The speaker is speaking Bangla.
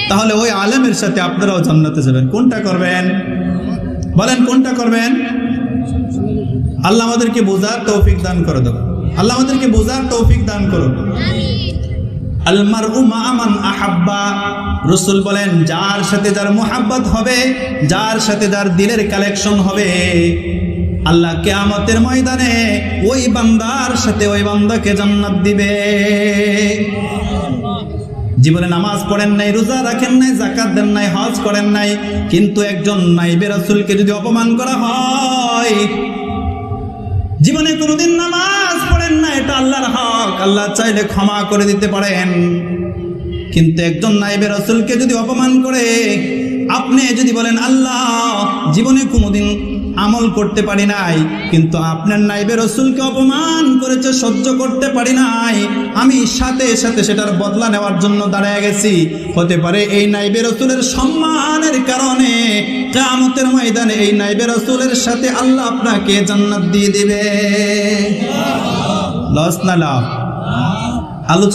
তাহলে ওই আলেমের সাথে আপনারাও জান্নাতে যাবেন। কোনটা করবেন বলেন, কোনটা করবেন? আল্লাহ আমাদেরকে বোঝার তৌফিক দান করে দেব। আল্লাহ আমাদেরকে বোঝার তৌফিক দান করুন। আল মারউ মা মান আহাব্বা, রাসূল বলেন যার সাথে যার মুহাব্বত হবে, যার সাথে যার দিলের কালেকশন হবে, আল্লাহ কিয়ামতের ময়দানে ওই বান্দার সাথে ওই বান্দাকে জান্নাত দিবে। জীবনে নামাজ পড়েন নাই, রোজা রাখেন নাই, যাকাত দেন নাই, হজ করেন নাই, কিন্তু একজন নাইবে রাসূলকে যদি অপমান করা হয়, জীবনে কোনোদিন নামাজ পড়েন না, এটা আল্লাহর হক, আল্লাহ চাইলে ক্ষমা করে দিতে পারেন, কিন্তু একজন নাইবে রাসূলকে যদি অপমান করে, আপনি যদি বলেন আল্লাহ জীবনে কোনোদিন আমল করতে পারি নাই, কিন্তু আপনার নাইবে রাসূলকে অপমান করেছে, সহ্য করতে পারি নাই, আমি সাথে সাথে সেটার বদলা নেওয়ার জন্য দাঁড়ায় গেছি, হতে পারে এই নাইবে রাসূলের সম্মানের কারণে কিয়ামতের ময়দানে এই নাইবে রাসূলের সাথে আল্লাহ আপনাকে জান্নাত দিয়ে দিবে। লস না লাভ? আলোচনা